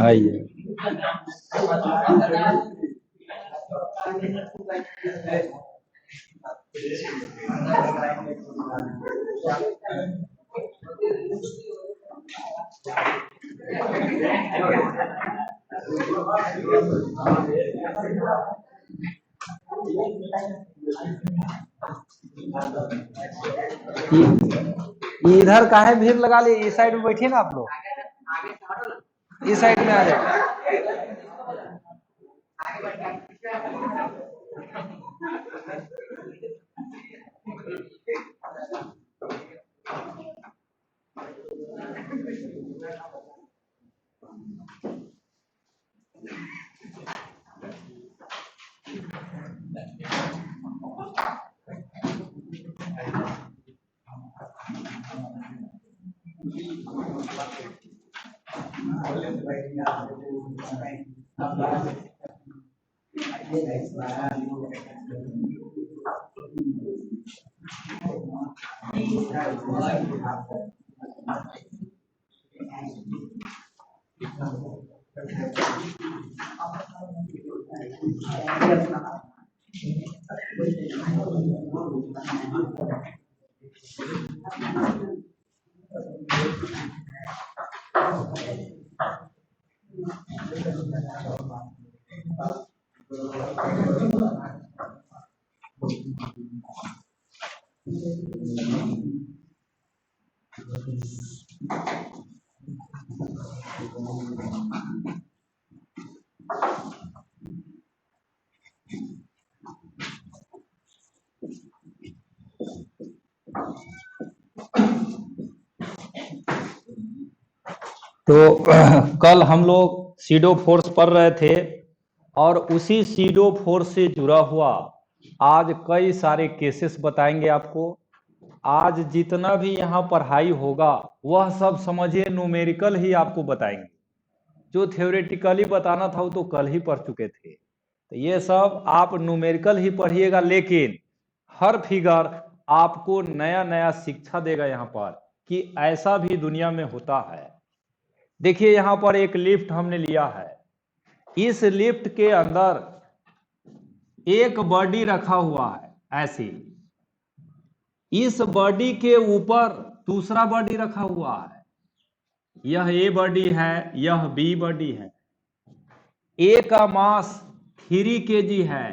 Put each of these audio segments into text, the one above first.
आइए। इधर काहे भीड़ लगा ली, इस साइड में बैठिए ना आप लोग, इस साइड में आ जाए। तो कल हम लोग सीडो फोर्स पढ़ रहे थे और उसी सीडो फोर्स से जुड़ा हुआ आज कई सारे केसेस बताएंगे आपको। आज जितना भी यहाँ पढ़ाई होगा वह सब समझिए न्यूमेरिकल ही आपको बताएंगे। जो थ्योरेटिकली बताना था वो तो कल ही पढ़ चुके थे, तो ये सब आप न्यूमेरिकल ही पढ़िएगा, लेकिन हर फिगर आपको नया नया शिक्षा देगा यहाँ पर कि ऐसा भी दुनिया में होता है। देखिए यहाँ पर एक लिफ्ट हमने लिया है, इस लिफ्ट के अंदर एक बॉडी रखा हुआ है ऐसी, इस बॉडी के ऊपर दूसरा बॉडी रखा हुआ है, यह ए बॉडी है, यह बी बॉडी है। ए का मास 3 kg है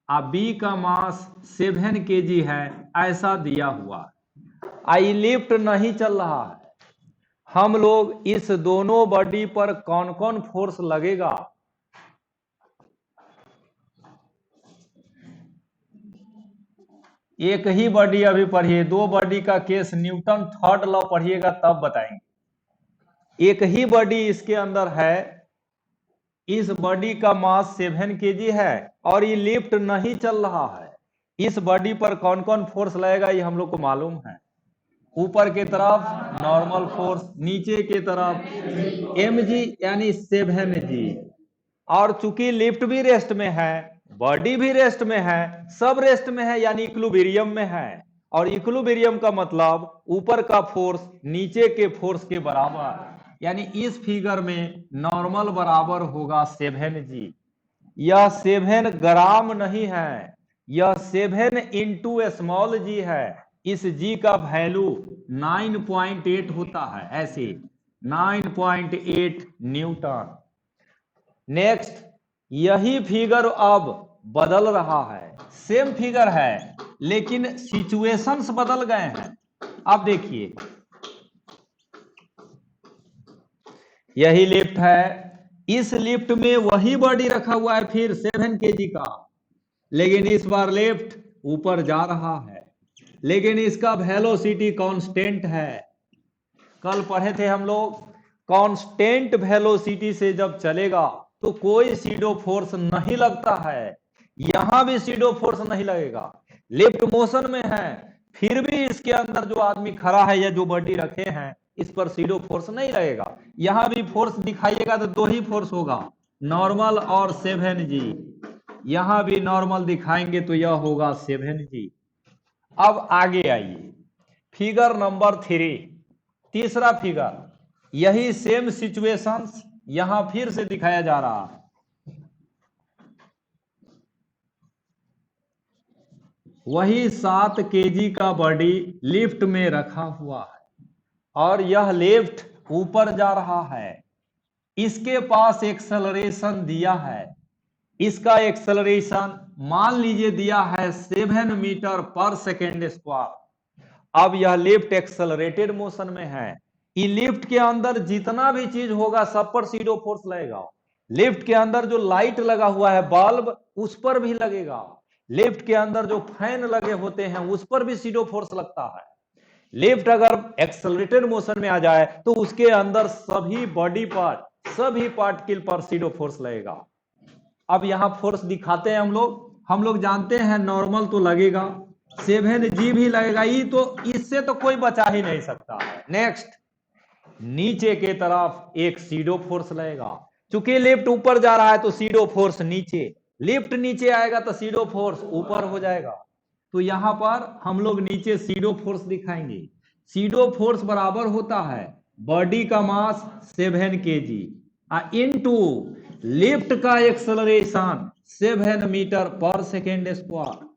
और बी का मास 7 kg है, ऐसा दिया हुआ है। आई लिफ्ट नहीं चल रहा है, हम लोग इस दोनों बॉडी पर कौन कौन फोर्स लगेगा, एक ही बॉडी अभी पढ़िए, दो बॉडी का केस न्यूटन थर्ड लॉ पढ़िएगा तब बताएंगे। एक ही बॉडी इसके अंदर है, इस बॉडी का मास 7 kg है और ये लिफ्ट नहीं चल रहा है। इस बॉडी पर कौन कौन फोर्स लगेगा ये हम लोग को मालूम है। ऊपर के तरफ नॉर्मल फोर्स, नीचे के तरफ mg यानी 7g। और चूंकि लिफ्ट भी रेस्ट में है, बॉडी भी रेस्ट में है, सब रेस्ट में है यानी इक्विलिब्रियम में है। और इक्विलिब्रियम का मतलब ऊपर का फोर्स नीचे के फोर्स के बराबर, यानी इस फिगर में नॉर्मल बराबर होगा 7g। यह 7 ग्राम नहीं है, यह 7 इंटू स्मॉल जी है। इस जी का वैल्यू 9.8 होता है, ऐसे 9.8 न्यूटन। नेक्स्ट, यही फिगर अब बदल रहा है, सेम फिगर है लेकिन सिचुएशंस बदल गए हैं। अब देखिए यही लिफ्ट है, इस लिफ्ट में वही बॉडी रखा हुआ है फिर 7 kg का, लेकिन इस बार लिफ्ट ऊपर जा रहा है, लेकिन इसका वेलोसिटी कांस्टेंट है। कल पढ़े थे हम लोग, कांस्टेंट वेलोसिटी से जब चलेगा तो कोई सीडो फोर्स नहीं लगता है। यहां भी सीडो फोर्स नहीं लगेगा, लिफ्ट मोशन में है फिर भी इसके अंदर जो आदमी खड़ा है या जो बॉडी रखे हैं इस पर सीडो फोर्स नहीं लगेगा। यहां भी फोर्स दिखाइएगा तो दो ही फोर्स होगा, नॉर्मल और 7g। यहां भी नॉर्मल दिखाएंगे तो यह होगा 7g। अब आगे आइए, फिगर नंबर 3, तीसरा फिगर। यही सेम सिचुएशन यहां फिर से दिखाया जा रहा है। वही 7 केजी का बॉडी लिफ्ट में रखा हुआ है और यह लिफ्ट ऊपर जा रहा है। इसके पास एक्सेलरेशन दिया है। इसका एक्सेलरेशन मान लीजिए दिया है 7 मीटर पर सेकेंड स्क्वायर। अब यह लिफ्ट एक्सेलरेटेड मोशन में है। ये लिफ्ट के अंदर जितना भी चीज होगा सब पर सीडो फोर्स लगेगा। लिफ्ट के अंदर जो लाइट लगा हुआ है बल्ब, उस पर भी लगेगा। लिफ्ट के अंदर जो फैन लगे होते हैं उस पर भी सीडो फोर्स लगता है। लिफ्ट अगर एक्सेलरेटेड मोशन में आ जाए तो उसके अंदर सभी बॉडी पार्ट, सभी पार्टिकल पर सीडो फोर्स लगेगा। अब यहां फोर्स दिखाते हैं हम लोग जानते हैं नॉर्मल तो लगेगा, 7G भी लगेगा। ये तो इससे तो कोई बचा ही नहीं सकता है। नेक्स्ट, नीचे के तरफ एक सीडो फोर्स लगेगा। चूंकि लिफ्ट ऊपर जा रहा है तो सीडो फोर्स नीचे, लिफ्ट नीचे आएगा तो सीडो फोर्स ऊपर हो जाएगा। तो यहां पर हम लोग नीचे सीडो फोर्स दिखाएंगे। सीडो फोर्स बराबर होता है बॉडी का मास 7 kg इनटू लिफ्ट का एक्सेलरेशन 7 मीटर पर सेकेंड स्क्वायर।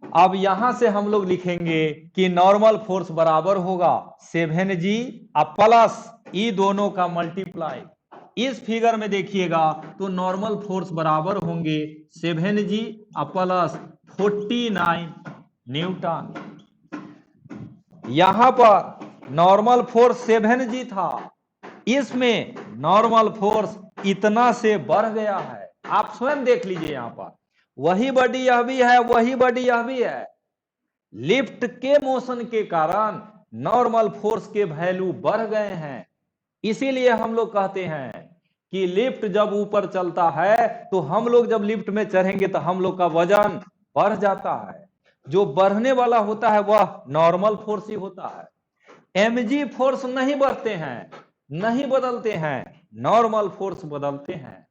अब यहां से हम लोग लिखेंगे कि नॉर्मल फोर्स बराबर होगा 7G प्लस ई दोनों का मल्टीप्लाई। इस फिगर में देखिएगा तो नॉर्मल फोर्स बराबर होंगे 7G प्लस 49 न्यूटन। यहां पर नॉर्मल फोर्स 7G था, इसमें नॉर्मल फोर्स इतना से बढ़ गया है। आप स्वयं देख लीजिए, यहां पर वही बॉडी यह भी है, वही बॉडी यह भी है। लिफ्ट के मोशन के कारण नॉर्मल फोर्स के वैल्यू बढ़ गए हैं। इसीलिए हम लोग कहते हैं कि लिफ्ट जब ऊपर चलता है तो हम लोग जब लिफ्ट में चढ़ेंगे तो हम लोग का वजन बढ़ जाता है। जो बढ़ने वाला होता है वह नॉर्मल फोर्स ही होता है। mg फोर्स नहीं बढ़ते हैं, नहीं बदलते हैं, नॉर्मल फोर्स बदलते हैं।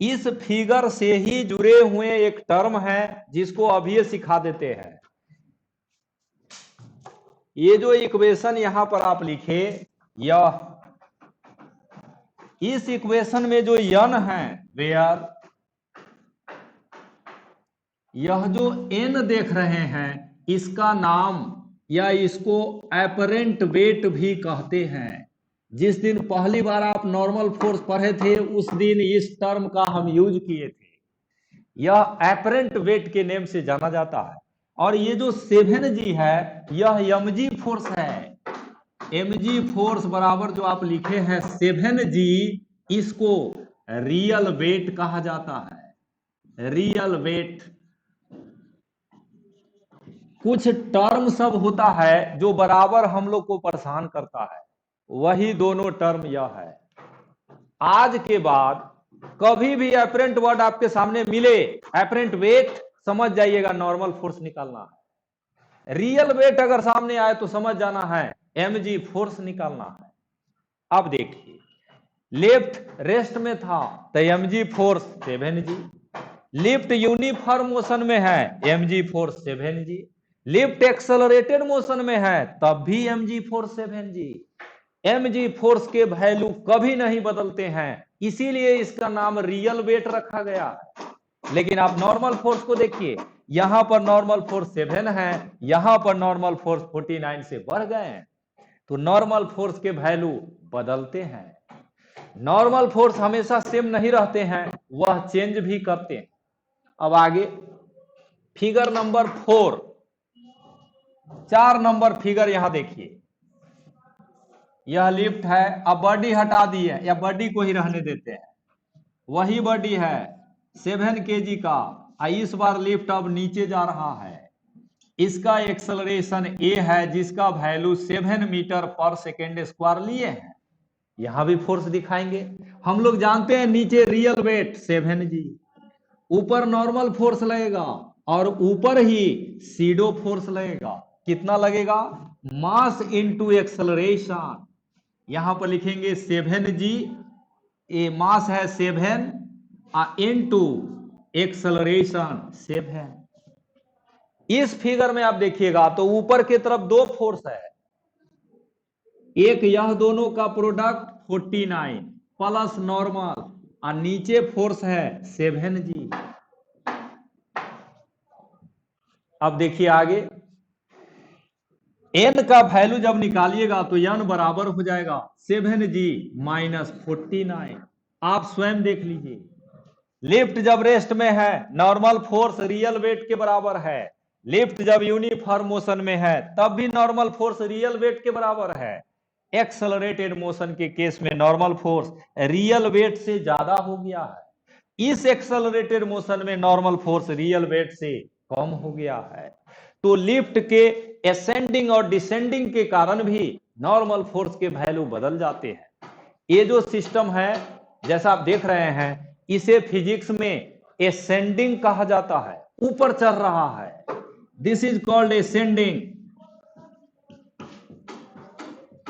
इस फिगर से ही जुड़े हुए एक टर्म है जिसको अभी सिखा देते हैं। ये जो इक्वेशन यहां पर आप लिखे, यह इस इक्वेशन में जो n है वेयर, यह जो n देख रहे हैं इसका नाम या इसको एपरेंट वेट भी कहते हैं। जिस दिन पहली बार आप नॉर्मल फोर्स पढ़े थे उस दिन इस टर्म का हम यूज किए थे। यह एपरेंट वेट के नेम से जाना जाता है। और ये जो 7G है यह mg फोर्स है। mg फोर्स बराबर जो आप लिखे हैं 7G, इसको रियल वेट कहा जाता है। Real wait. कुछ टर्म सब होता है जो बराबर हम लोग को परेशान करता है, वही दोनों टर्म यह है। आज के बाद कभी भी एपरेंट वर्ड आपके सामने मिले, एपरेंट वेट समझ जाइएगा नॉर्मल फोर्स निकालना है। रियल वेट अगर सामने आए तो समझ जाना है mg फोर्स निकालना है। अब देखिए, लिफ्ट रेस्ट में था तो mg force 7G। Lift uniform motion में है, mg force 7G। Lift accelerated motion में है तब भी mg force 7G। mg force के वैल्यू कभी नहीं बदलते हैं, इसीलिए इसका नाम रियल वेट रखा गया है। लेकिन आप नॉर्मल फोर्स को देखिए, यहां पर नॉर्मल फोर्स 7 है, यहां पर नॉर्मल फोर्स 49 से बढ़ गए हैं। तो नॉर्मल फोर्स के वैल्यू बदलते हैं। नॉर्मल फोर्स हमेशा सेम नहीं रहते हैं, वह चेंज भी करते हैं। अब आगे फिगर नंबर 4, 4 नंबर फिगर यहां देखिए। यह लिफ्ट है, अब बॉडी हटा दी है या बॉडी को ही रहने देते हैं। वही बॉडी है 7 kg का, इस बार लिफ्ट अब नीचे जा रहा है। इसका एक्सेलरेशन a है जिसका वैल्यू 7 मीटर पर सेकेंड स्क्वायर लिए हैं। यहां भी फोर्स दिखाएंगे। हम लोग जानते हैं नीचे रियल वेट 7G, ऊपर नॉर्मल फोर्स लगेगा और ऊपर ही सीडो फोर्स लगेगा। कितना लगेगा? Mass into acceleration. यहां पर लिखेंगे 7G, ए मास है 7 इनटू एक्सेलरेशन 7। इस फिगर में आप देखिएगा तो ऊपर की तरफ दो फोर्स है, एक यह दोनों का प्रोडक्ट 49 प्लस नॉर्मल और नीचे फोर्स है 7G। अब देखिए आगे, n का वैल्यू जब निकालिएगा तो n बराबर हो जाएगा 7G माइनस 49। आप स्वयं देख लीजिए, लिफ्ट जब रेस्ट में है नॉर्मल फोर्स रियल वेट के बराबर है, लिफ्ट जब यूनिफॉर्म मोशन में है तब भी नॉर्मल फोर्स रियल वेट के बराबर है। एक्सेलरेटेड मोशन के केस में नॉर्मल फोर्स रियल वेट से ज्यादा हो गया है, इस एक्सेलरेटेड मोशन में नॉर्मल फोर्स रियल वेट से कम हो गया है। तो लिफ्ट के असेंडिंग और डिसेंडिंग के कारण भी नॉर्मल फोर्स के वैल्यू बदल जाते हैं। ये जो सिस्टम है जैसा आप देख रहे हैं, इसे फिजिक्स में असेंडिंग कहा जाता है, ऊपर चढ़ रहा है, दिस इज कॉल्ड असेंडिंग।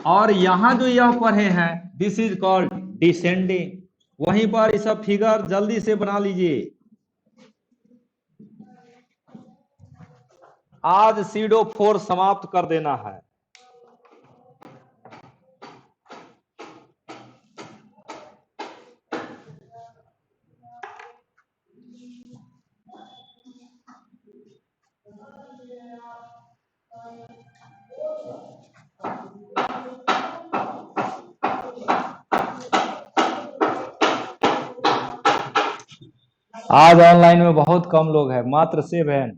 और यहां जो यह पढ़े हैं दिस इज कॉल्ड डिसेंडिंग। वहीं पर ये सब फिगर जल्दी से बना लीजिए। आज सीडो 4 समाप्त कर देना है। आज ऑनलाइन में बहुत कम लोग हैं, मात्र 7।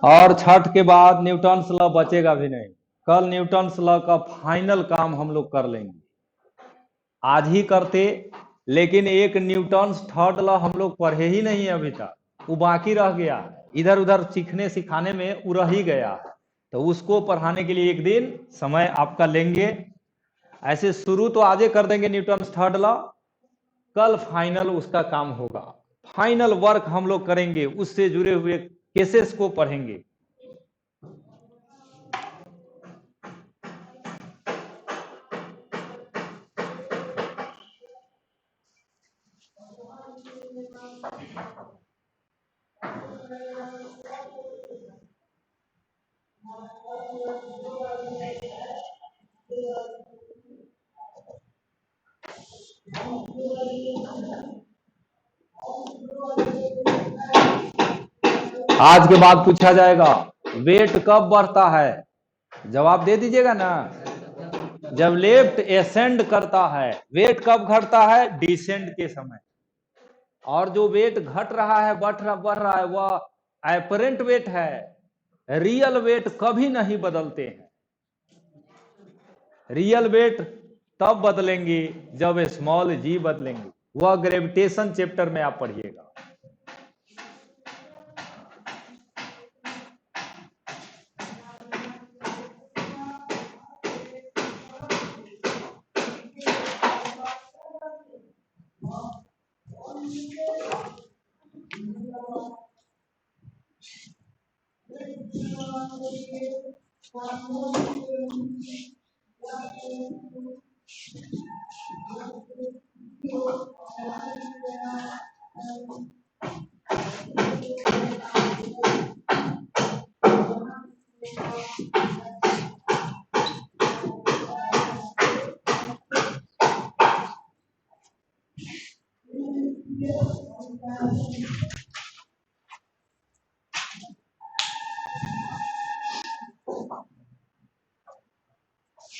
और छठ के बाद न्यूटन्स लॉ बचेगा भी नहीं। कल न्यूटन्स लॉ का फाइनल काम हम लोग कर लेंगे, आज ही करते, लेकिन एक न्यूटन्स थर्ड लॉ हम लोग पढ़े ही नहीं अभी तक, वो बाकी रह गया, इधर उधर सीखने सिखाने में वो रह ही गया। तो उसको पढ़ाने के लिए एक दिन समय आपका लेंगे। ऐसे शुरू तो आजे कर देंगे न्यूटन्स थर्ड लॉ, कल फाइनल उसका काम होगा, फाइनल वर्क हम लोग करेंगे, उससे जुड़े हुए केसेस को पढ़ेंगे। आज के बाद पूछा जाएगा वेट कब बढ़ता है, जवाब दे दीजिएगा ना। जब लेफ्ट एसेंड करता है। वेट कब घटता है, डिसेंड के समय। और जो वेट घट रहा है बढ़ रहा है वह एपरेंट वेट है, रियल वेट कभी नहीं बदलते हैं। रियल वेट तब बदलेंगे जब स्मॉल जी बदलेंगे, वह ग्रेविटेशन चैप्टर में आप पढ़िएगा।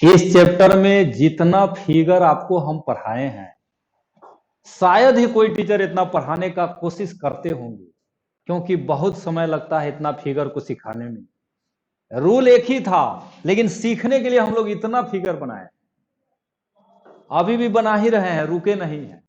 इस चैप्टर में जितना फिगर आपको हम पढ़ाए हैं, शायद ही कोई टीचर इतना पढ़ाने का कोशिश करते होंगे, क्योंकि बहुत समय लगता है इतना फिगर को सिखाने में। रूल एक ही था, लेकिन सीखने के लिए हम लोग इतना फिगर बनाए, अभी भी बना ही रहे हैं, रुके नहीं हैं।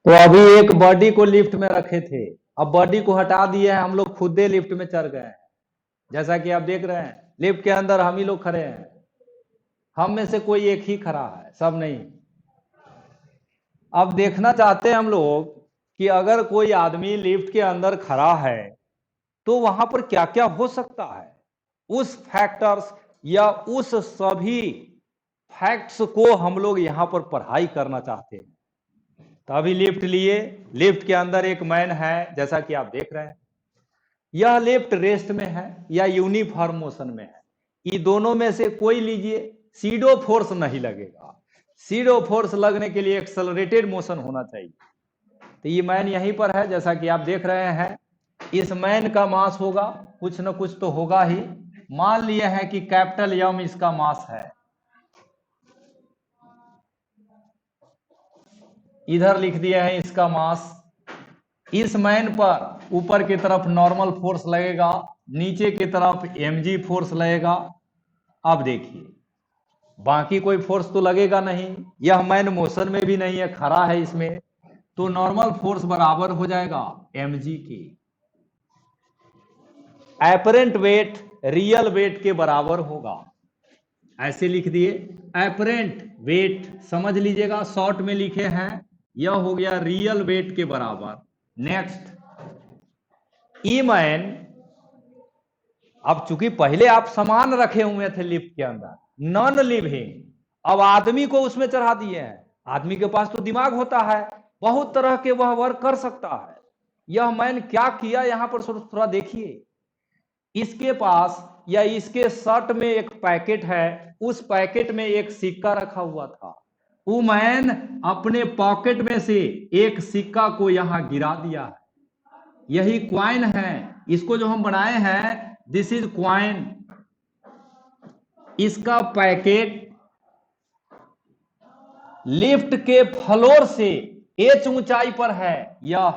तो अभी एक बॉडी को लिफ्ट में रखे थे, अब बॉडी को हटा दिए हैं, हम लोग खुदे लिफ्ट में चढ़ गए हैं। जैसा कि आप देख रहे हैं लिफ्ट के अंदर हम ही लोग खड़े हैं, हम में से कोई एक ही खड़ा है, सब नहीं। अब देखना चाहते हैं हम लोग कि अगर कोई आदमी लिफ्ट के अंदर खड़ा है तो वहां पर क्या क्या हो सकता है, उस फैक्टर्स या उस सभी फैक्ट्स को हम लोग यहां पर पढ़ाई करना चाहते हैं। तो अभी लिफ्ट लिए, लिफ्ट के अंदर एक मैन है, जैसा कि आप देख रहे हैं। यह लिफ्ट रेस्ट में है या यूनिफॉर्म मोशन में है, ये दोनों में से कोई लीजिए, सीडो फोर्स नहीं लगेगा। सीडो फोर्स लगने के लिए एक्सेलरेटेड मोशन होना चाहिए। तो ये मैन यहीं पर है, जैसा कि आप देख रहे हैं। इस मैन का मास होगा, कुछ न कुछ तो होगा ही। मान लिया है कि कैपिटल एम इसका मास है, इधर लिख दिया है इसका मास। इस मैन पर ऊपर की तरफ नॉर्मल फोर्स लगेगा, नीचे की तरफ mg फोर्स लगेगा। अब देखिए बाकी कोई फोर्स तो लगेगा नहीं, यह मैन मोशन में भी नहीं है, खड़ा है इसमें, तो नॉर्मल फोर्स बराबर हो जाएगा mg की। एपरेंट वेट रियल वेट के बराबर होगा, ऐसे लिख दिए। एपरेंट वेट समझ लीजिएगा, शॉर्ट में लिखे हैं, यह हो गया रियल वेट के बराबर। नेक्स्ट ई मैन, अब चूंकि पहले आप सामान रखे हुए थे लिफ्ट के अंदर, नॉन लिविंग, अब आदमी को उसमें चढ़ा दिए हैं। आदमी के पास तो दिमाग होता है, बहुत तरह के वह वर्क कर सकता है। यह मैन क्या किया यहां पर थोड़ा देखिए। इसके पास या इसके शर्ट में एक पैकेट है, उस पैकेट में एक सिक्का रखा हुआ था। वो मैन अपने पॉकेट में से एक सिक्का को यहां गिरा दिया है, यही क्वाइन है। इसको जो हम बनाए हैं, दिस इज क्वाइन। इसका पैकेट लिफ्ट के फ्लोर से एच ऊंचाई पर है, यह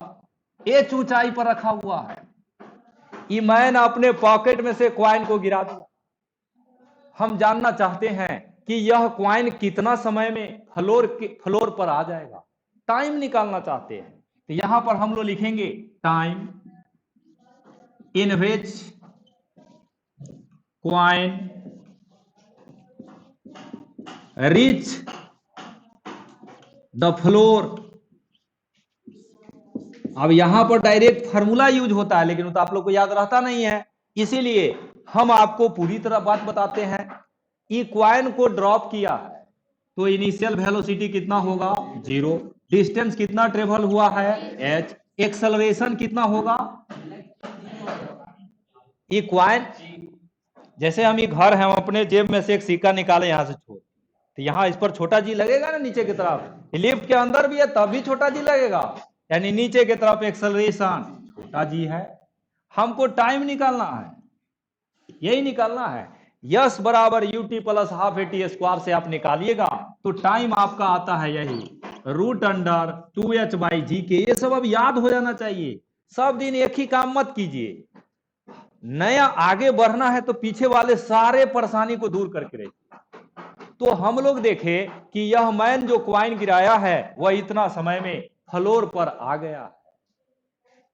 एच ऊंचाई पर रखा हुआ है। ये मैन अपने पॉकेट में से क्वाइन को गिरा दिया। हम जानना चाहते हैं कि यह क्वाइन कितना समय में फ्लोर पर आ जाएगा, टाइम निकालना चाहते हैं। तो यहां पर हम लोग लिखेंगे time in which coin reach the floor. अब यहां पर डायरेक्ट फार्मूला यूज होता है, लेकिन वो तो आप लोग को याद रहता नहीं है, इसीलिए हम आपको पूरी तरह बात बताते हैं। ये क्वाइन को ड्रॉप किया है तो इनिशियल वेलोसिटी कितना होगा, 0। डिस्टेंस कितना ट्रेवल हुआ है, h। एक्सेलरेशन कितना होगा, ये क्वाइन, जैसे हम ये घर है, हम अपने जेब में से एक सिक्का निकाले यहां से छोड़, तो यहां इस पर छोटा जी लगेगा ना नीचे की तरफ, लिफ्ट के अंदर भी है तब भी छोटा जी लगेगा, यानी नीचे की तरफ एक्सेलरेशन छोटा जी है। हमको टाइम निकालना है, यही निकालना है। यस बराबर UT plus half eighty square से आप निकालिएगा तो टाइम आपका आता है यही √2h/g के। ये सब अब याद हो जाना चाहिए, सब दिन एक ही काम मत कीजिए। नया आगे बढ़ना है तो पीछे वाले सारे परेशानी को दूर करके रहिए। तो हम लोग देखे कि यह मैन जो क्वाइन गिराया है वह इतना समय में फ्लोर पर आ गया।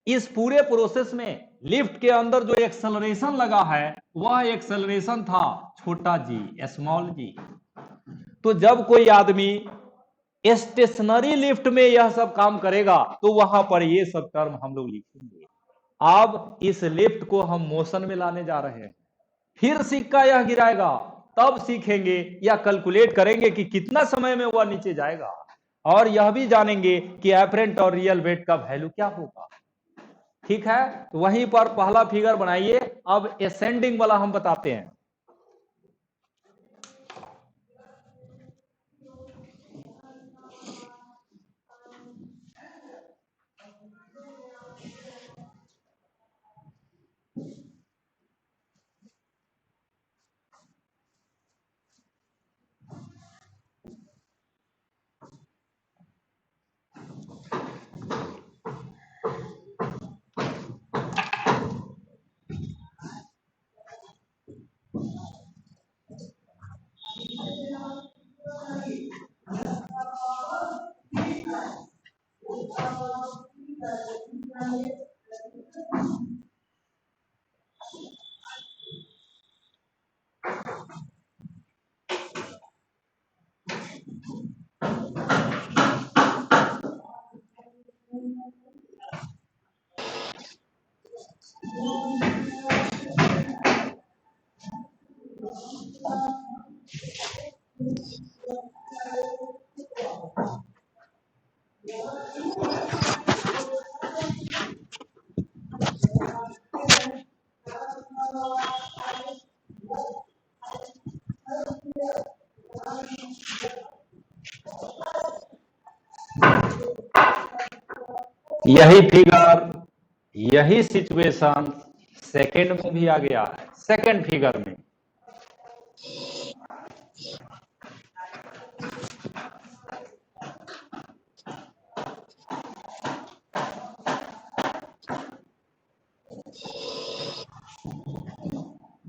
इस पूरे प्रोसेस में लिफ्ट के अंदर जो एक्सेलरेशन लगा है वह एक्सेलरेशन था छोटा जी, स्मॉल जी। तो जब कोई आदमी स्टेशनरी लिफ्ट में यह सब काम करेगा तो वहां पर ये सब टर्म हम लोग लिखेंगे। अब इस लिफ्ट को हम मोशन में लाने जा रहे हैं, फिर सिक्का यह गिराएगा, तब सीखेंगे या कैलकुलेट करेंगे कि कितना समय में वह नीचे जाएगा, और यह भी जानेंगे कि एपरेंट और रियल वेट का वैल्यू क्या होगा। ठीक है, तो वहीं पर पहला फिगर बनाइए। अब असेंडिंग वाला हम बताते हैं। यही फिगर, यही सिचुएशन सेकंड में भी आ गया है, सेकंड फिगर में।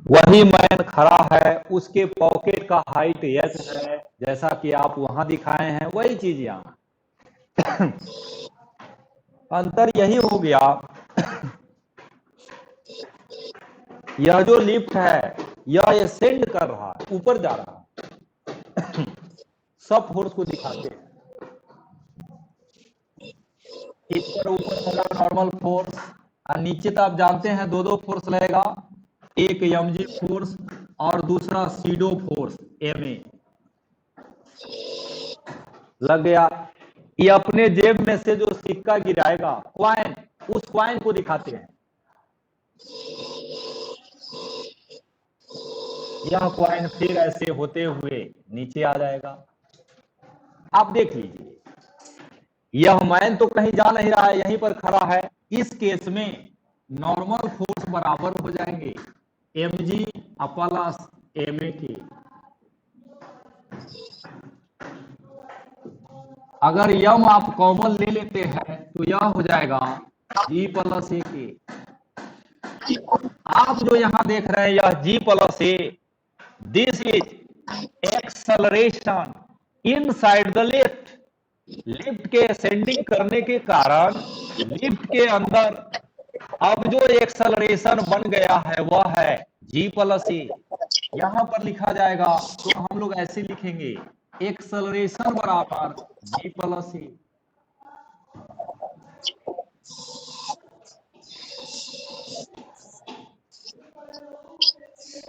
वही मैन खड़ा है, उसके पॉकेट का हाइट एच है, जैसा कि आप वहां दिखाए हैं, वही चीज यहां। अंतर यही हो गया, यह जो लिफ्ट है यह असेंड कर रहा है, ऊपर जा रहा है। सब फोर्स को दिखाते हैं, एक पर ऊपर होगा नॉर्मल फोर्स, और नीचे तो आप जानते हैं दो दो फोर्स लगेगा, एक mg फोर्स और दूसरा सीडो फोर्स ma लग गया। ये अपने जेब में से जो सिक्का गिराएगा, क्वाइन, उस क्वाइन को दिखाते हैं। यह क्वाइन फिर ऐसे होते हुए नीचे आ जाएगा। आप देख लीजिए, यह मैन तो कहीं जा नहीं रहा है, यहीं पर खड़ा है। इस केस में नॉर्मल फोर्स बराबर हो जाएंगे mg प्लस ma के। अगर यम आप कॉमन ले लेते हैं तो यह हो जाएगा g प्लस a के। आप जो यहां देख रहे हैं यह g plus a, this is acceleration inside the lift. Lift के असेंडिंग करने के कारण लिफ्ट के अंदर अब जो एक्सेलरेशन बन गया है वह है g प्लस a। यहां पर लिखा जाएगा तो हम लोग ऐसे लिखेंगे, एक्सेलरेशन बराबर g प्लस a।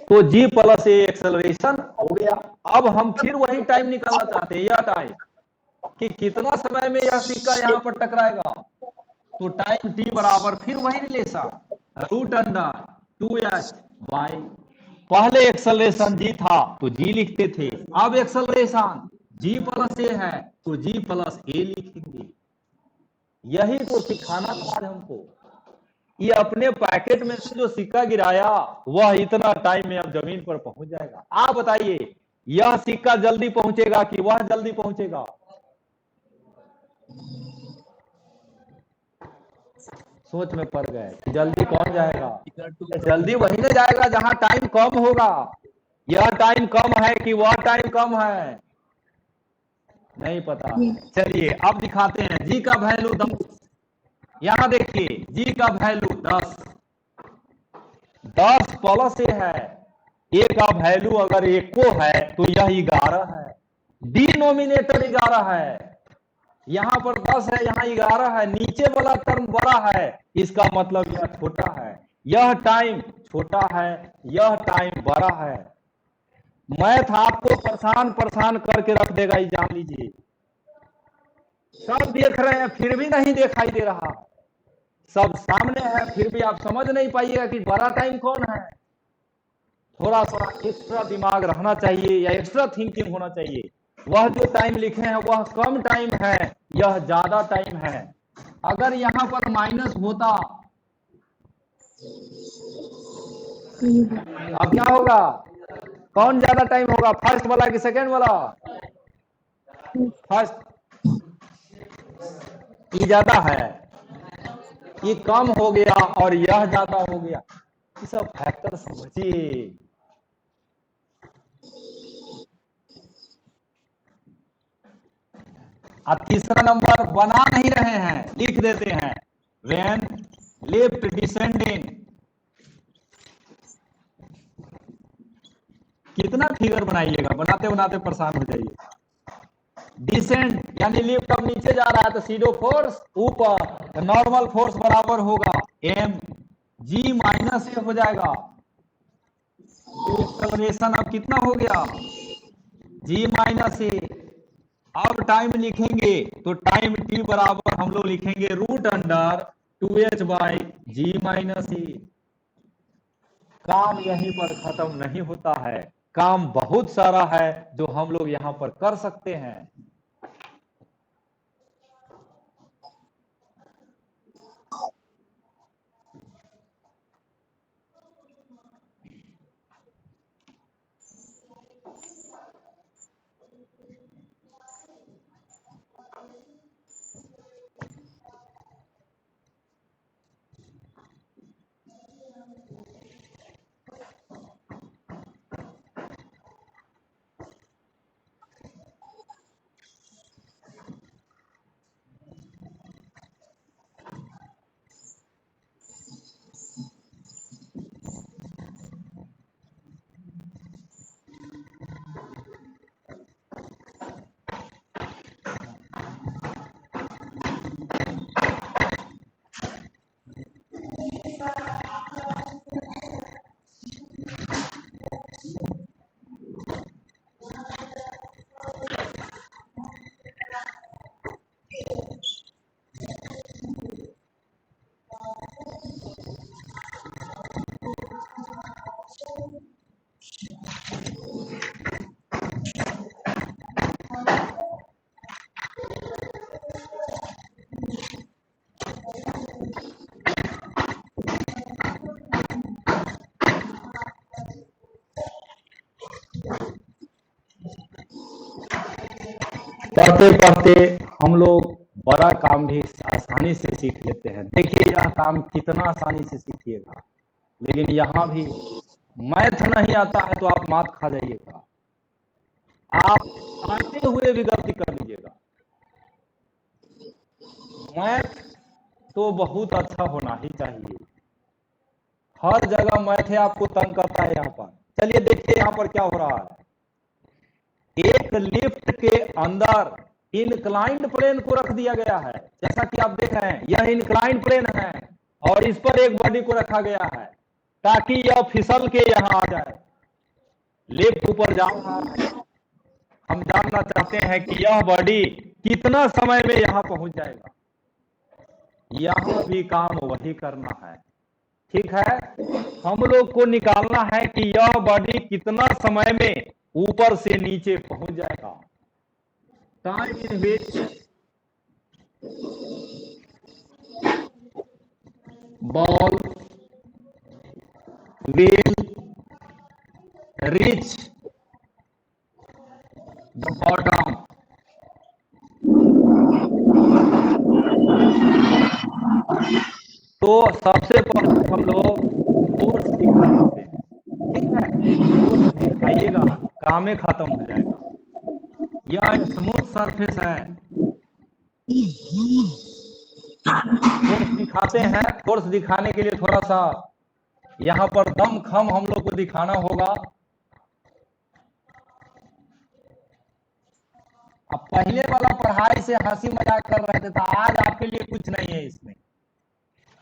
तो g प्लस a एक्सेलरेशन हो गया। अब हम फिर वही टाइम निकालना चाहते हैं, यह टाइम कि कितना समय में यह सिक्का यहां पर टकराएगा। तो टाइम t बराबर फिर वही relation root under 2h by, पहले एक्सेलरेशन g था तो g लिखते थे, अब एक्सेलरेशन g प्लस a है तो g प्लस a लिखेंगे। यही तो सिखाना था हमको। ये अपने पैकेट में से जो सिक्का गिराया वह इतना टाइम में अब जमीन पर पहुंच जाएगा। आप बताइए, यह सिक्का जल्दी पहुंचेगा कि वह जल्दी पहुंचेगा? सोच में पड़ गए, जल्दी कौन जाएगा? जल्दी वही ना जाएगा जहां टाइम कम होगा। यह टाइम कम है कि वह टाइम कम है, नहीं पता। चलिए अब दिखाते हैं। जी का वैल्यू 10, यहां देखिए जी का वैल्यू 10 प्लस ए है। ए का वैल्यू अगर एक को है तो यह 11 है, डिनोमिनेटर 11 है। यहां पर 10 है, यहां 11 है, नीचे वाला टर्म बड़ा है, इसका मतलब यह छोटा है। यह टाइम छोटा है, यह टाइम बड़ा है। मैथ आपको परेशान करके रख देगा, ये जान लीजिए। सब देख रहे हैं फिर भी नहीं दिखाई दे रहा, सब सामने है फिर भी आप समझ नहीं पाइएगा कि बड़ा टाइम कौन है। थोड़ा सा एक्स्ट्रा दिमाग रहना चाहिए या एक्स्ट्रा थिंकिंग होना चाहिए। वह जो टाइम लिखे हैं वह कम टाइम है, यह ज्यादा टाइम है। अगर यहां पर माइनस होता अब क्या होगा? कौन ज्यादा टाइम होगा, फर्स्ट वाला कि सेकेंड वाला? फर्स्ट। ये ज्यादा है, ये कम हो गया और यह ज्यादा हो गया। ये सब फैक्टर समझिए। अब तीसरा नंबर बना नहीं रहे हैं, लिख देते हैं। व्हेन लिफ्ट डिसेंडिंग, कितना फिगर बनाइएगा, बनाते बनाते परेशान हो जाइए। डिसेंड यानी लिफ्ट अब नीचे जा रहा है तो सीडो फोर्स ऊपर, तो नॉर्मल फोर्स बराबर होगा एम जी माइनस ए हो जाएगा। एक्सेलरेशन अब कितना हो गया, g माइनस ए। अब टाइम लिखेंगे तो टाइम t बराबर हम लोग लिखेंगे √2h/g माइनस ए। काम यहीं पर खत्म नहीं होता है, काम बहुत सारा है जो हम लोग यहां पर कर सकते हैं। पढ़ते पढ़ते हम लोग बड़ा काम भी आसानी से सीख लेते हैं। देखिए यह काम कितना आसानी से सीखिएगा, लेकिन यहाँ भी मैथ नहीं आता है तो आप मात खा जाइएगा, आप आते हुए भी गलती कर लीजिएगा। मैथ तो बहुत अच्छा होना ही चाहिए, हर जगह मैथ आपको तंग करता है यहाँ पर। चलिए देखिए यहाँ पर क्या हो रहा है, एक लिफ्ट के अंदर इंक्लाइंड प्लेन को रख दिया गया है। जैसा कि आप देख रहे हैं यह इंक्लाइंड प्लेन है और इस पर एक बॉडी को रखा गया है ताकि यह फिसल के यहां आ जाए। लिफ्ट ऊपर जा रहा है, हम जानना चाहते हैं कि यह बॉडी कितना समय में यहां पहुंच जाएगा। यहां भी काम वही करना है, ठीक है। हम लोग को निकालना है कि यह बॉडी कितना समय में ऊपर से नीचे पहुंच जाएगा। Time in which ball will reach the bottom. तो सबसे पहले हम लोग फोर्स दिखाते हैं, ठीक है। फोर्स दिखाइएगा, काम खत्म हो जाएगा। यह स्मूथ सरफेस है, फोर्स दिखाते हैं। फोर्स दिखाने के लिए थोड़ा सा यहां पर दम खम हम लोग को दिखाना होगा। अब पहले वाला पढ़ाई से हंसी मजाक कर रहे थे, तो आज आपके लिए कुछ नहीं है इसमें।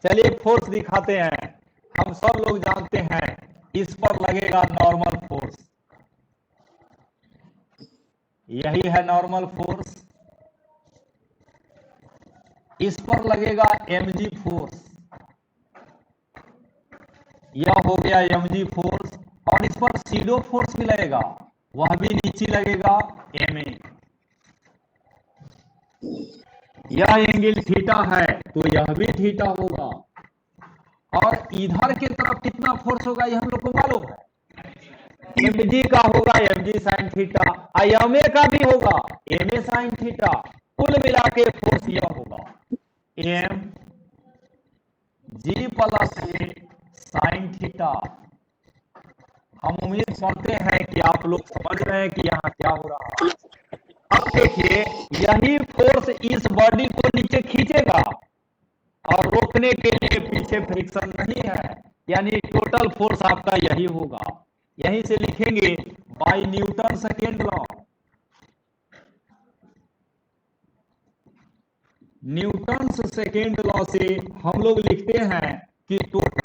चलिए फोर्स दिखाते हैं। हम सब लोग जानते हैं इस पर लगेगा नॉर्मल फोर्स, यही है नॉर्मल फोर्स। इस पर लगेगा mg फोर्स, यह हो गया mg फोर्स। और इस पर सीडो फोर्स भी लगेगा, वह भी नीचे लगेगा ma। यह एंगल थीटा है तो यह भी थीटा होगा। और इधर की तरफ कितना फोर्स होगा यह हम लोग को मालूम है, mg का होगा mg साइन थीटा, ma का भी होगा ma साइन थीटा। कुल मिला के फोर्स यह होगा m g plus a sine theta. हम उम्मीद करते हैं कि आप लोग समझ रहे हैं कि यहाँ क्या हो रहा है। अब देखिए यही फोर्स इस बॉडी को नीचे खींचेगा और रोकने के लिए पीछे फ्रिक्शन नहीं है, यानी टोटल फोर्स आपका यही होगा। यहीं से लिखेंगे by Newton second law. Newton second law से हम लोग लिखते हैं कि टोटल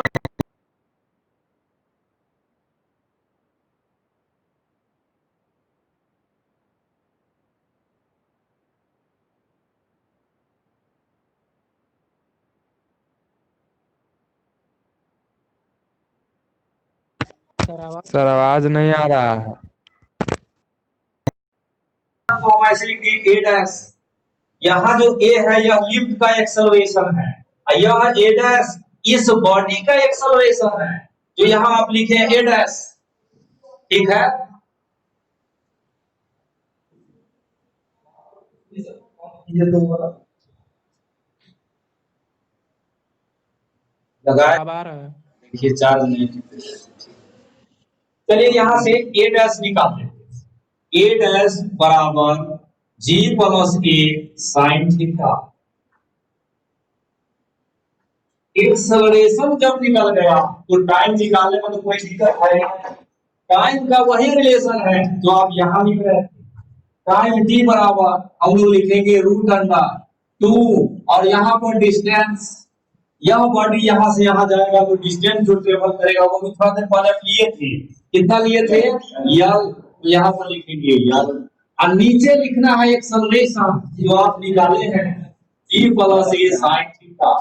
सर आवाज नहीं आ रहा है। तो हम ऐसे लिख दिए a डैश, यहाँ जो a है यह लिफ्ट का एक्सेलरेशन है, और यह a डैश इस बॉडी का एक्सेलरेशन है, जो यहाँ आप लिखे हैं a डैश। ठीक है, ये तो लगाए, देखिए चार्ज नहीं। चलिए यहाँ से a डैश निकालते हैं। a डैश बराबर g plus a sine theta. Acceleration जब निकल गया तो टाइम निकालने में तो कोई दिक्कत है नहीं। टाइम का वही रिलेशन है जो आप यहाँ लिख रहे थे। टाइम t बराबर हम लोग लिखेंगे रूट अंडर 2, और यहाँ पर डिस्टेंस, यह बॉडी यहाँ से यहाँ जाएगा तो डिस्टेंस जो ट्रेवल करेगा वो भी थोड़ा देर पहले लिए थे, कितना लिए थे यल, यहाँ पर लिखेंगे यल, और नीचे लिखना है एक्सेलरेशन जो आप निकाले हैं g plus a sine theta.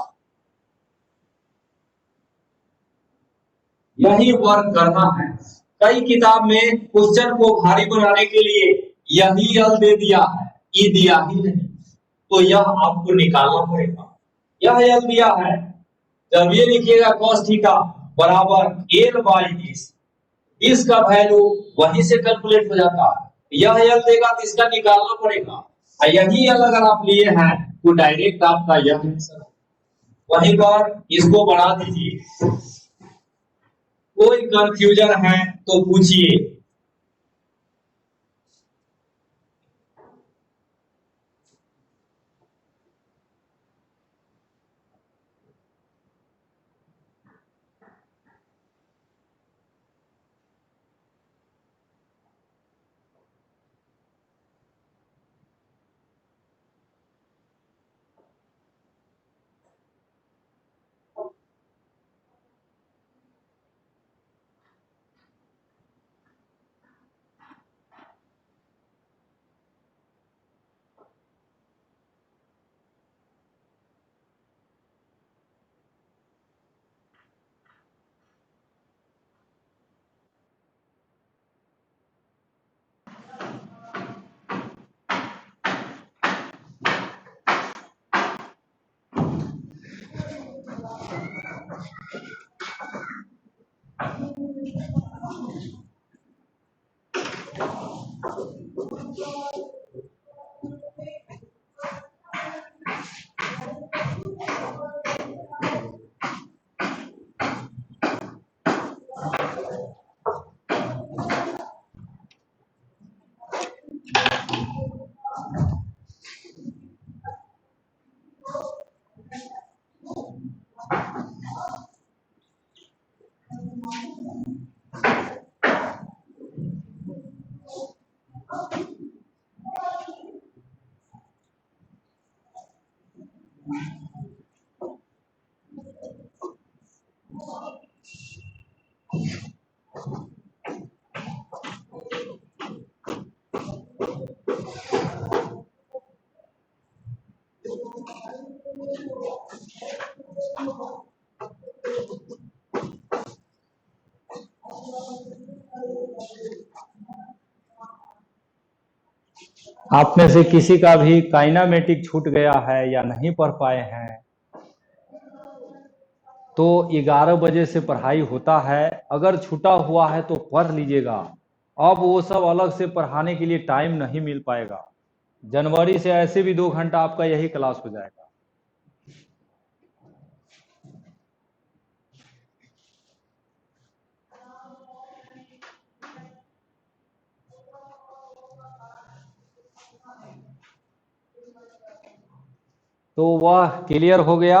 यही वर्क करना है। कई किताब में क्वेश्चन को भारी बनाने के लिए यही यल दे दिया है, ई दिया ही नहीं, तो यह आपको निकालना पड़ेगा। यह यल दिया है, जब ये लिखिएगा cos थीटा बराबर l बाई इसका वैल्यू वहीं से कैलकुलेट हो जाता है। यह यल देगा तो इसका निकालना पड़ेगा, और यही यल अगर आप लिए हैं तो डायरेक्ट आपका यह आंसर। वहीं पर इसको बढ़ा दीजिए। कोई कंफ्यूजन है तो पूछिए। आप में से किसी का भी काइनामेटिक छूट गया है या नहीं पढ़ पाए हैं तो 11 बजे से पढ़ाई होता है, अगर छूटा हुआ है तो पढ़ लीजिएगा। अब वो सब अलग से पढ़ाने के लिए टाइम नहीं मिल पाएगा। जनवरी से ऐसे भी 2 घंटा आपका यही क्लास हो जाएगा। तो वह क्लियर हो गया।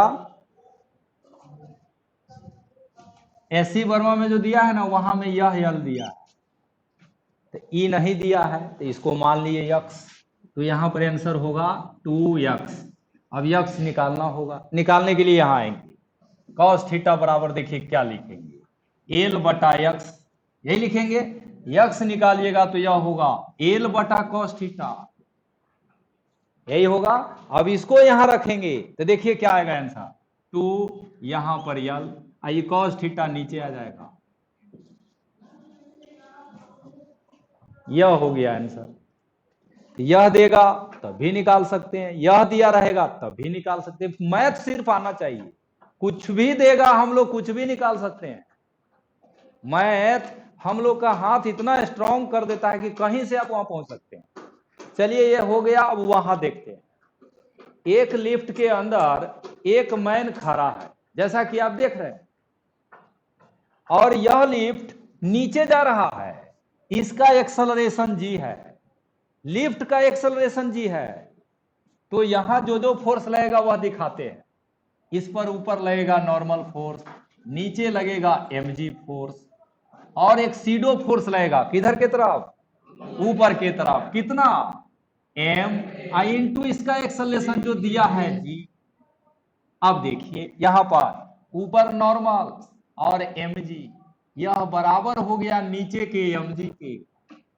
एससी वर्मा में जो दिया है ना वहां में यह यल दिया है, तो ई नहीं दिया है तो इसको मान लिए यक्स, तो यहां पर आंसर होगा 2x। अब यक्स निकालना होगा, निकालने के लिए यहां आएंगे। cos थीटा बराबर देखिए क्या लिखेंगे, l बटा यक्स, यही लिखेंगे। यक्स निकालिएगा तो यह होगा l बटा cos थीटा, यही होगा। अब इसको यहां रखेंगे तो देखिए क्या आएगा आंसर, 2 यहां पर यल, आई cos थीटा नीचे आ जाएगा। यह हो गया आंसर। यह देगा तब भी निकाल सकते हैं, यह दिया रहेगा तब भी निकाल सकते हैं। मैथ सिर्फ आना चाहिए, कुछ भी देगा हम लोग कुछ भी निकाल सकते हैं। मैथ हम लोग का हाथ इतना स्ट्रांग कर देता है कि कहीं से आप वहां पहुंच सकते हैं। चलिए ये हो गया, अब वहां देखते हैं। एक लिफ्ट के अंदर एक मैन खड़ा है जैसा कि आप देख रहे हैं, और यह लिफ्ट नीचे जा रहा है। इसका एक्सेलरेशन जी है, लिफ्ट का एक्सेलरेशन जी है। तो यहां जो जो फोर्स लगेगा वह दिखाते हैं। इस पर ऊपर लगेगा नॉर्मल फोर्स, नीचे लगेगा mg फोर्स, और एक सीडो फोर्स लगेगा किधर के तरफ, ऊपर के तरफ। कितना, m आई इंटू इसका एक्सेलरेशन जो दिया है g। अब देखिए यहां पर ऊपर नॉर्मल और mg, यह बराबर हो गया नीचे के mg के।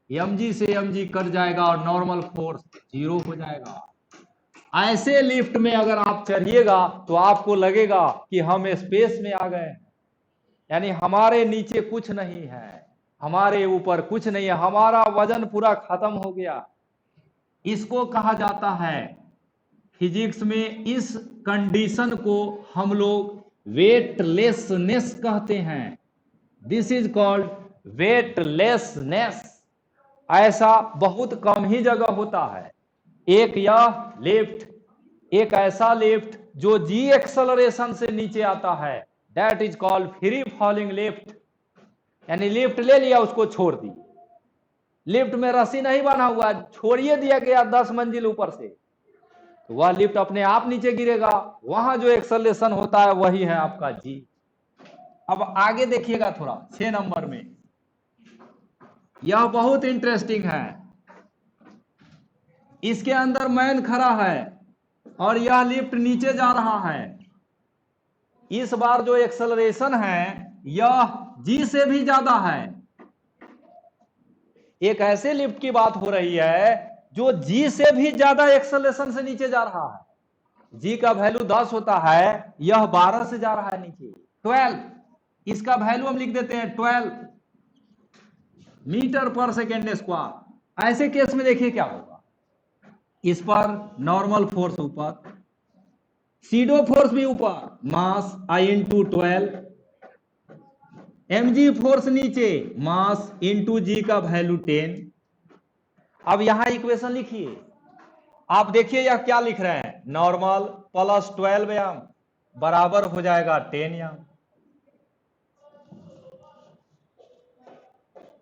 mg से mg कट जाएगा और नॉर्मल फोर्स 0 हो जाएगा। ऐसे लिफ्ट में अगर आप चढ़िएगा तो आपको लगेगा कि हम स्पेस में आ गए, यानी हमारे नीचे कुछ नहीं है, हमारे ऊपर कुछ नहीं है, हमारा वजन पूरा खत्म हो गया। इसको कहा जाता है फिजिक्स में, इस कंडीशन को हम लोग वेटलेसनेस कहते हैं। This is called weightlessness. ऐसा बहुत कम ही जगह होता है। एक यह लिफ्ट, एक ऐसा लिफ्ट जो जी एक्सेलरेशन से नीचे आता है, that is called free falling lift. यानी लिफ्ट ले लिया उसको छोड़ दी, लिफ्ट में रस्सी नहीं बना हुआ, छोड़िए दिया गया 10 मंजिल ऊपर से, तो वह लिफ्ट अपने आप नीचे गिरेगा। वहां जो एक्सेलरेशन होता है वही है आपका जी। अब आगे देखिएगा थोड़ा 6 नंबर में, यह बहुत इंटरेस्टिंग है। इसके अंदर मैन खड़ा है और यह लिफ्ट नीचे जा रहा है। इस बार जो एक्सेलरेशन है यह जी से भी ज्यादा है। एक ऐसे लिफ्ट की बात हो रही है जो जी से भी ज्यादा एक्सेलरेशन से नीचे जा रहा है। जी का वैल्यू 10 होता है, यह 12 से जा रहा है नीचे, 12। इसका वैल्यू हम लिख देते हैं 12 मीटर पर सेकेंड स्क्वायर। ऐसे केस में देखिए क्या होगा, इस पर नॉर्मल फोर्स ऊपर, सीडो फोर्स भी ऊपर, मास आई इंटू 12, mg फोर्स नीचे, मास इंटू जी का वैल्यू 10। अब यहां इक्वेशन लिखिए, आप देखिए यह क्या लिख रहे हैं, नॉर्मल प्लस 12 याम बराबर हो जाएगा 10 याम।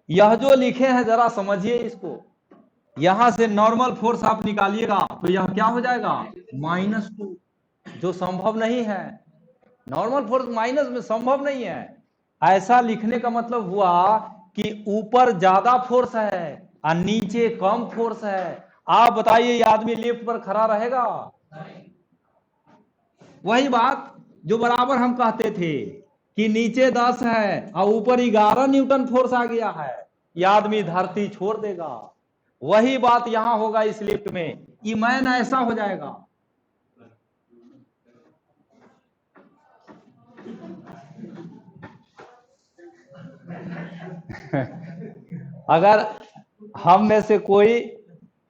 यह जो लिखे हैं जरा समझिए इसको। यहां से नॉर्मल फोर्स आप निकालिएगा तो यह क्या हो जाएगा, -2, जो संभव नहीं है। नॉर्मल फोर्स माइनस में संभव नहीं है। ऐसा लिखने का मतलब हुआ कि ऊपर ज्यादा फोर्स है और नीचे कम फोर्स है। आप बताइए ये आदमी लिफ्ट पर खड़ा रहेगा? वही बात जो बराबर हम कहते थे कि नीचे 10 है और ऊपर 11 न्यूटन फोर्स आ गया है, ये आदमी धरती छोड़ देगा। वही बात यहां होगा इस लिफ्ट में, ईमैन ऐसा हो जाएगा। अगर हम में से कोई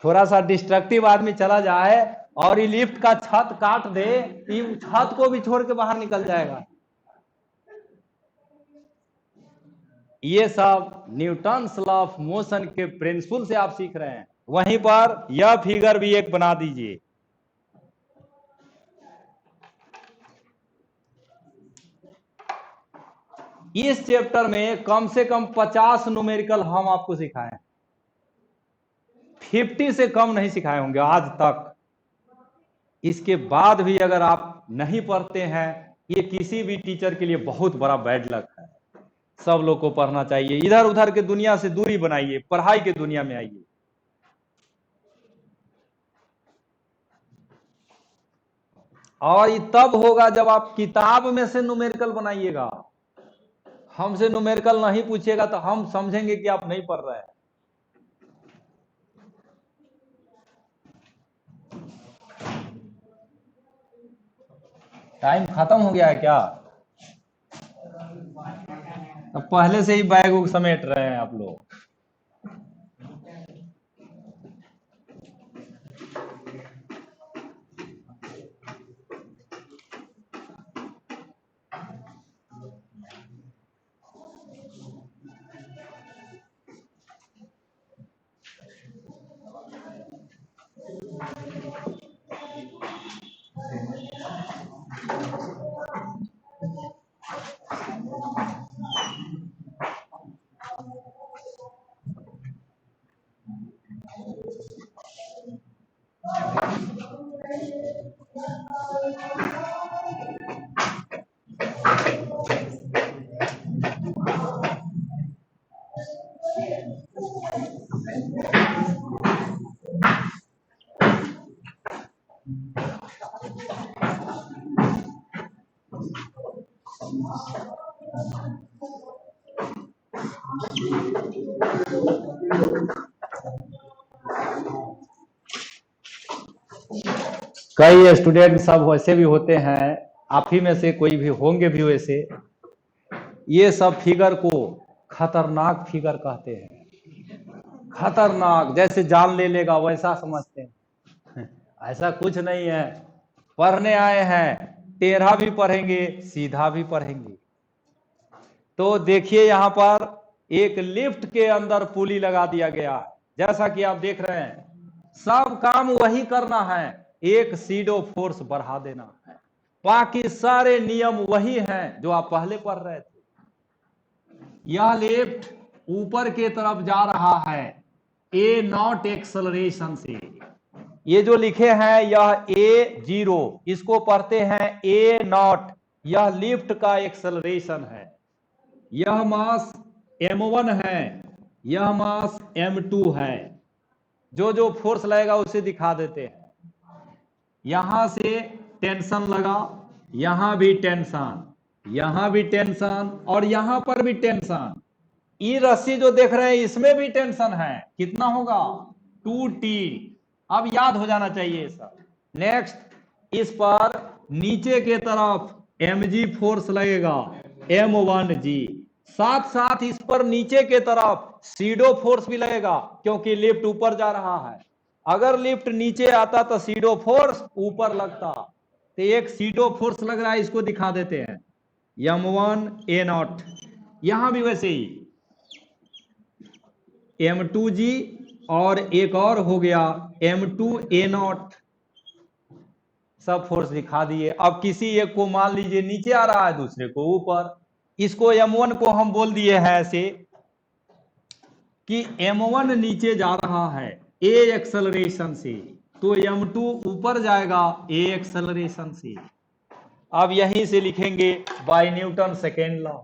थोड़ा सा डिस्ट्रक्टिव आदमी चला जाए और ये लिफ्ट का छत काट दे, ये छत को भी छोड़ के बाहर निकल जाएगा। ये सब न्यूटन्स लॉ ऑफ मोशन के प्रिंसिपल से आप सीख रहे हैं। वहीं पर यह फिगर भी एक बना दीजिए। इस चैप्टर में कम से कम 50 न्यूमेरिकल हम आपको सिखाए, 50 से कम नहीं सिखाए होंगे आज तक। इसके बाद भी अगर आप नहीं पढ़ते हैं, ये किसी भी टीचर के लिए बहुत बड़ा बैड लक है। सब लोग को पढ़ना चाहिए, इधर उधर के दुनिया से दूरी बनाइए, पढ़ाई के दुनिया में आइए। और ये तब होगा जब आप किताब में से न्यूमेरिकल बनाइएगा। हमसे न्यूमेरिकल नहीं पूछिएगा तो हम समझेंगे कि आप नहीं पढ़ रहे हैं। टाइम खत्म हो गया है क्या? अब पहले से ही बैग उग समेट रहे हैं आप लोग। कई स्टूडेंट सब वैसे भी होते हैं, आप ही में से कोई भी होंगे भी वैसे, ये सब फिगर को खतरनाक फिगर कहते हैं। खतरनाक, जैसे जान ले लेगा वैसा समझते हैं। ऐसा कुछ नहीं है। पढ़ने आए हैं, टेढ़ा भी पढ़ेंगे सीधा भी पढ़ेंगे। तो देखिए यहां पर एक लिफ्ट के अंदर पुली लगा दिया गया है, जैसा कि आप देख रहे हैं। सब काम वही करना है, एक सीडो फोर्स बढ़ा देना है, बाकी सारे नियम वही हैं जो आप पहले पढ़ रहे थे। यह लिफ्ट ऊपर के तरफ जा रहा है ए नॉट एक्सलरेशन से। ये जो लिखे हैं यह A0, इसको पढ़ते हैं ए नॉट। यह लिफ्ट का एक्सलरेशन है। यह मास m1 है, यह मास m2 है। जो जो फोर्स लगेगा उसे दिखा देते हैं। यहां से टेंशन लगा, यहां भी टेंशन, यहां भी टेंशन और यहां पर भी टेंशन। ये रस्सी जो देख रहे हैं इसमें भी टेंशन है। कितना होगा? 2T। अब याद हो जाना चाहिए सब। नेक्स्ट, इस पर नीचे के तरफ mg फोर्स लगेगा, m1g। साथ साथ इस पर नीचे के तरफ सीडो फोर्स भी लगेगा, क्योंकि लिफ्ट ऊपर जा रहा है। अगर लिफ्ट नीचे आता तो सीडो फोर्स ऊपर लगता। तो एक सीडो फोर्स लग रहा है, इसको दिखा देते हैं, m1 a0। यहां भी वैसे ही m2g और एक और हो गया m2 a0। सब फोर्स दिखा दिए। अब किसी एक को मान लीजिए नीचे आ रहा है, दूसरे को ऊपर। इसको m1 को हम बोल दिए हैं ऐसे कि m1 नीचे जा रहा है a एक्सेलरेशन से, तो m2 ऊपर जाएगा a एक्सेलरेशन से। अब यहीं से लिखेंगे बाय न्यूटन सेकेंड लॉ।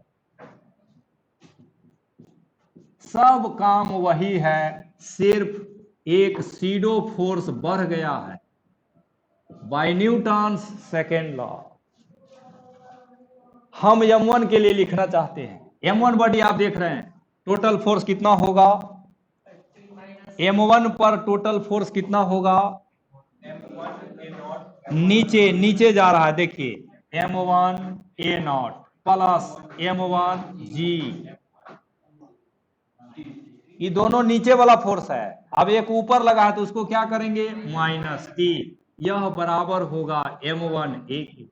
सब काम वही है, सिर्फ एक सीडो फोर्स बढ़ गया है, बाय न्यूटन सेकेंड लॉ। हम m1 के लिए लिखना चाहते हैं। m1 बॉडी आप देख रहे हैं, टोटल फोर्स कितना होगा? m1 पर टोटल फोर्स कितना होगा? नीचे नीचे जा रहा है, देखिए m1 a0 प्लस m1g। ये दोनों नीचे वाला फोर्स है। अब एक ऊपर लगा है तो उसको क्या करेंगे? Minus t। यह बराबर होगा m1 a की।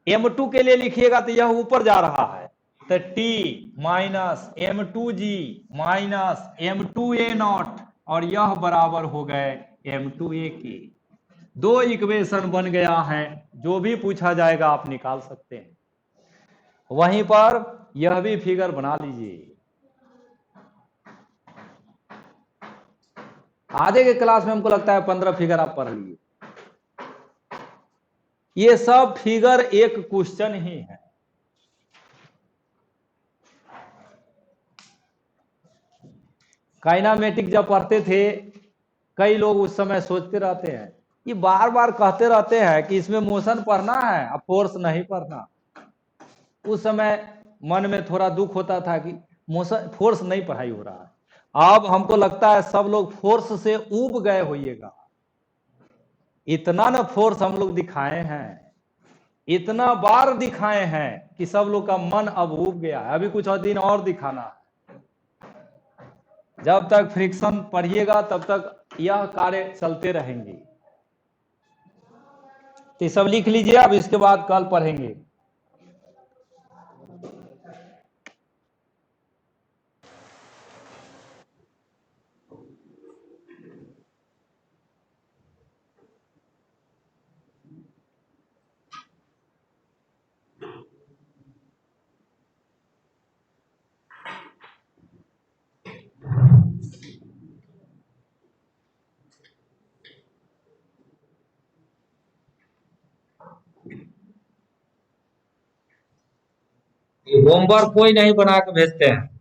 m2 के लिए लिखिएगा तो यह ऊपर जा रहा है, तो t minus m2g minus m2 a0, और यह बराबर हो गए m2 a की। दो इक्वेशन बन गया है। जो भी पूछा जाएगा आप निकाल सकते हैं। वहीं पर यह भी फिगर बना लीजिए। आधे के क्लास में हमको लगता है 15 फिगर आप पढ़ लिए। ये सब फिगर एक क्वेश्चन ही है। काइनामेटिक जब पढ़ते थे, कई लोग उस समय सोचते रहते हैं, ये बार बार कहते रहते हैं कि इसमें मोशन पढ़ना है, अब फोर्स नहीं पढ़ना। उस समय मन में थोड़ा दुख होता था कि मोशन फोर्स नहीं पढ़ाई हो रहा है। अब हमको लगता है सब लोग फोर्स से ऊब गए होइएगा। इतना ना फोर्स हम लोग दिखाए हैं, इतना बार दिखाए हैं कि सब लोग का मन अब ऊब गया है। अभी कुछ और दिन और दिखाना है। जब तक फ्रिक्शन पढ़िएगा तब तक यह कार्य चलते रहेंगे। तो सब लिख लीजिए, अब इसके बाद कल पढ़ेंगे। होमवर्क कोई नहीं बना के भेजते हैं।